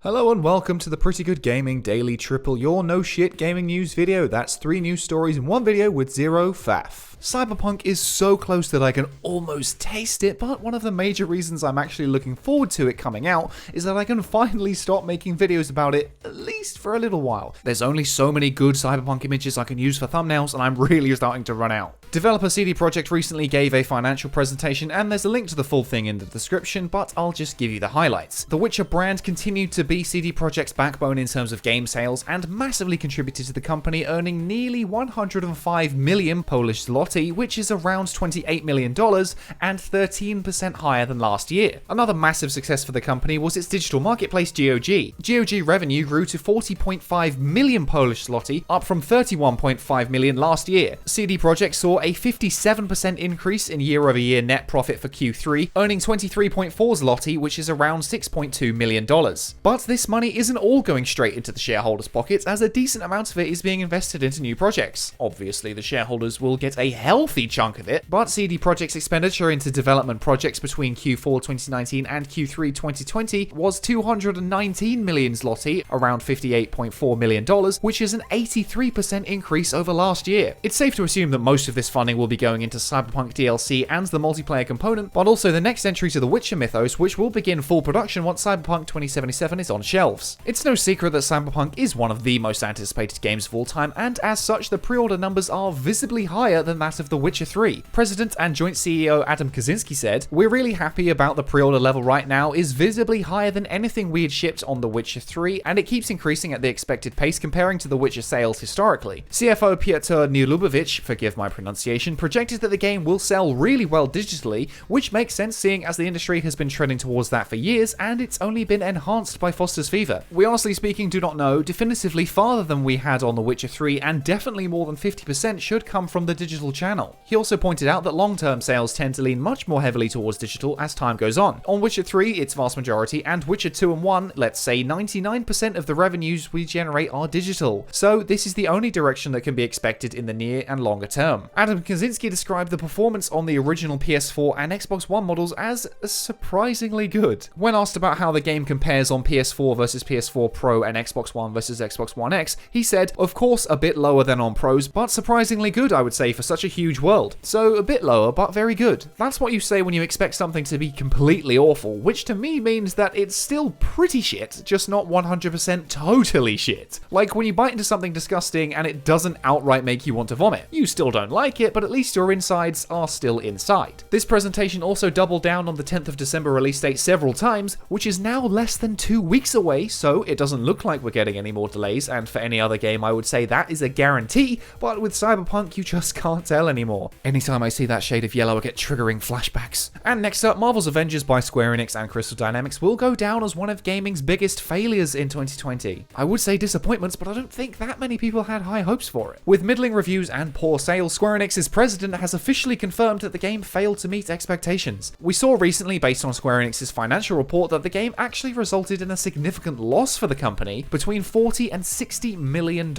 Hello and welcome to the Pretty Good Gaming Daily Triple, your no shit gaming news video. That's 3 news stories in one video with zero faff. Cyberpunk is so close that I can almost taste it, but one of the major reasons I'm actually looking forward to it coming out is that I can finally stop making videos about it, at least for a little while. There's only so many good Cyberpunk images I can use for thumbnails, and I'm really starting to run out. Developer CD Projekt recently gave a financial presentation, and there's a link to the full thing in the description, but I'll just give you the highlights. The Witcher brand continued to be CD Projekt's backbone in terms of game sales, and massively contributed to the company earning nearly 105 million Polish zloty, which is around $28 million and 13% higher than last year. Another massive success for the company was its digital marketplace GOG. GOG revenue grew to 40.5 million Polish zloty, up from 31.5 million last year. CD Projekt saw a 57% increase in year-over-year net profit for Q3, earning 23.4 zloty, which is around $6.2 million. But this money isn't all going straight into the shareholders' pockets, as a decent amount of it is being invested into new projects. Obviously, the shareholders will get a healthy chunk of it, but CD Projekt's expenditure into development projects between Q4 2019 and Q3 2020 was 219 million zloty, around $58.4 million, which is an 83% increase over last year. It's safe to assume that most of this funding will be going into Cyberpunk DLC and the multiplayer component, but also the next entry to the Witcher mythos, which will begin full production once Cyberpunk 2077 is on shelves. It's no secret that Cyberpunk is one of the most anticipated games of all time, and as such, the pre-order numbers are visibly higher than that of The Witcher 3. President and joint CEO Adam Kaczynski said, "We're really happy about the pre-order level right now, is visibly higher than anything we had shipped on The Witcher 3, and it keeps increasing at the expected pace comparing to The Witcher sales historically." CFO Piotr Nielubowicz, forgive my pronunciation, projected that the game will sell really well digitally, which makes sense seeing as the industry has been trending towards that for years, and it's only been enhanced by Foster's Fever. "We honestly speaking do not know, definitively farther than we had on The Witcher 3, and definitely more than 50% should come from the digital channel." He also pointed out that long-term sales tend to lean much more heavily towards digital as time goes on. On Witcher 3, its vast majority, and Witcher 2 and 1, let's say 99% of the revenues we generate are digital. So this is the only direction that can be expected in the near and longer term. Adam Kaczynski described the performance on the original PS4 and Xbox One models as surprisingly good. When asked about how the game compares on PS4 versus PS4 Pro and Xbox One versus Xbox One X, he said, "Of course a bit lower than on Pros, but surprisingly good, I would say, for such a huge world. So a bit lower, but very good." That's what you say when you expect something to be completely awful, which to me means that it's still pretty shit, just not 100% totally shit. Like when you bite into something disgusting and it doesn't outright make you want to vomit. You still don't like it, but at least your insides are still inside. This presentation also doubled down on the 10th of December release date several times, which is now less than 2 weeks away, so it doesn't look like we're getting any more delays, and for any other game I would say that is a guarantee, but with Cyberpunk you just can't tell anymore. Anytime I see that shade of yellow I get triggering flashbacks. And next up, Marvel's Avengers by Square Enix and Crystal Dynamics will go down as one of gaming's biggest failures in 2020. I would say disappointments, but I don't think that many people had high hopes for it. With middling reviews and poor sales, Square Enix's president has officially confirmed that the game failed to meet expectations. We saw recently, based on Square Enix's financial report, that the game actually resulted in a significant loss for the company, between $40 and $60 million.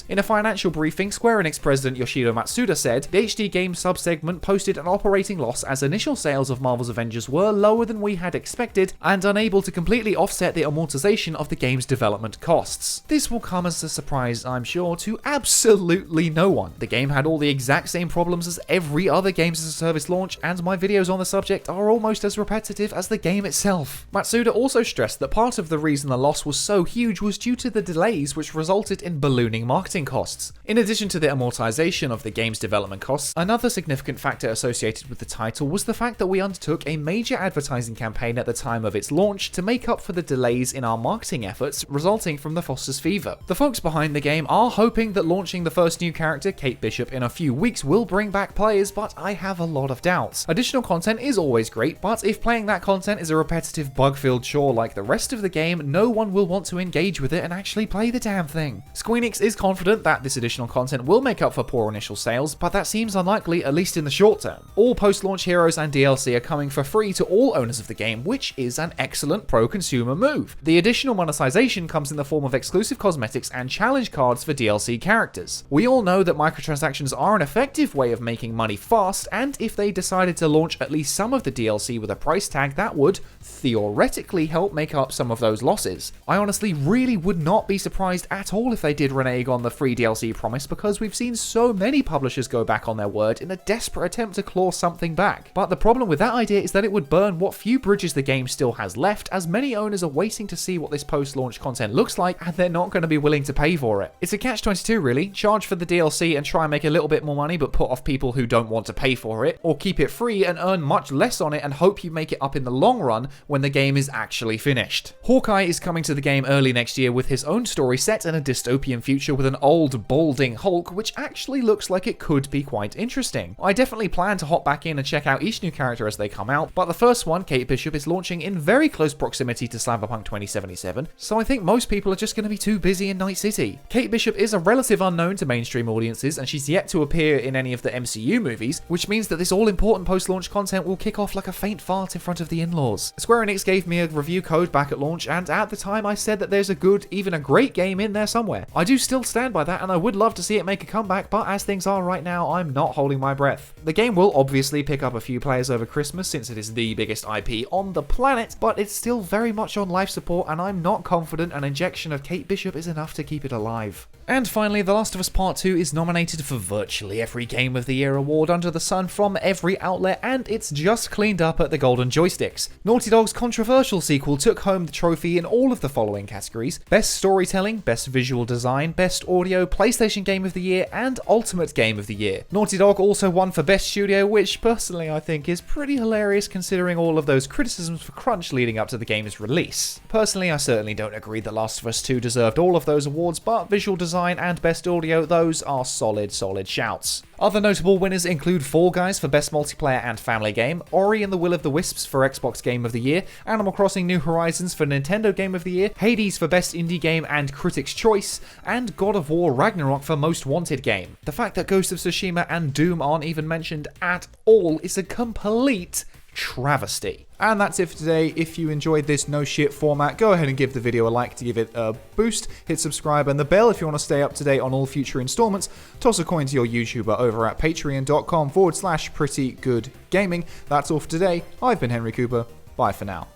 In a financial briefing, Square Enix president Yoshiro Matsuda said, "The HD game subsegment posted an operating loss as initial sales of Marvel's Avengers were lower than we had expected and unable to completely offset the amortization of the game's development costs." This will come as a surprise, I'm sure, to absolutely no one. The game had all the exact same problems as every other games as a service launch, and my videos on the subject are almost as repetitive as the game itself. Matsuda also stressed that part of the reason the loss was so huge was due to the delays, which resulted in ballooning marketing costs. In addition to the amortization of the game's development costs, another significant factor associated with the title was the fact that we undertook a major advertising campaign at the time of its launch to make up for the delays in our marketing efforts resulting from the Foster's Fever. The folks behind the game are hoping that launching the first new character, Kate Bishop, in a few weeks will bring back players, but I have a lot of doubts. Additional content is always great, but if playing that content is a repetitive bug-filled chore like the rest of the game, no one will want to engage with it and actually play the damn thing. Squeenix is confident that this additional content will make up for poor initial sales, but that seems unlikely, at least in the short term. All post-launch heroes and DLC are coming for free to all owners of the game, which is an excellent pro-consumer move. The additional monetization comes in the the form of exclusive cosmetics and challenge cards for DLC characters. We all know that microtransactions are an effective way of making money fast, and if they decided to launch at least some of the DLC with a price tag, that would, theoretically, help make up some of those losses. I honestly really would not be surprised at all if they did renege on the free DLC promise, because we've seen so many publishers go back on their word in a desperate attempt to claw something back. But the problem with that idea is that it would burn what few bridges the game still has left, as many owners are waiting to see what this post-launch content looks like, and they're not going to be willing to pay for it. It's a catch-22 really. Charge for the DLC and try and make a little bit more money but put off people who don't want to pay for it, or keep it free and earn much less on it and hope you make it up in the long run when the game is actually finished. Hawkeye is coming to the game early next year with his own story set in a dystopian future with an old, balding Hulk, which actually looks like it could be quite interesting. I definitely plan to hop back in and check out each new character as they come out, but the first one, Kate Bishop, is launching in very close proximity to Cyberpunk 2077, so I think most people are just going to be too busy in Night City. Kate Bishop is a relative unknown to mainstream audiences, and she's yet to appear in any of the MCU movies, which means that this all-important post-launch content will kick off like a faint fart in front of the in-laws. Square Enix gave me a review code back at launch, and at the time I said that there's a good, even a great game in there somewhere. I do still stand by that, and I would love to see it make a comeback, but as things are right now, I'm not holding my breath. The game will obviously pick up a few players over Christmas since it is the biggest IP on the planet, but it's still very much on life support, and I'm not confident an injection of Kate Bishop is enough to keep it alive. And finally, The Last of Us Part 2 is nominated for virtually every Game of the Year award under the sun from every outlet, and it's just cleaned up at the Golden Joysticks. Naughty Dog's controversial sequel took home the trophy in all of the following categories: Best Storytelling, Best Visual Design, Best Audio, PlayStation Game of the Year, and Ultimate Game of the Year. Naughty Dog also won for Best Studio, which personally I think is pretty hilarious considering all of those criticisms for crunch leading up to the game's release. Personally, I certainly don't agree that Last of Us 2 deserved all of those awards, but Visual Design and Best Audio, those are solid shouts. Other notable winners include Fall Guys for Best Multiplayer and Family Game, Ori and the Will of the Wisps for Xbox Game of the Year, Animal Crossing New Horizons for Nintendo Game of the Year, Hades for Best Indie Game and Critics' Choice, and God of War Ragnarok for Most Wanted Game. The fact that Ghost of Tsushima and Doom aren't even mentioned at all is a complete travesty. And that's it for today. If you enjoyed this no shit format, go ahead and give the video a like to give it a boost, hit subscribe and the bell if you want to stay up to date on all future installments, toss a coin to your YouTuber over at patreon.com/prettygoodgaming. That's all for today. I've been Henry Cooper. Bye for now.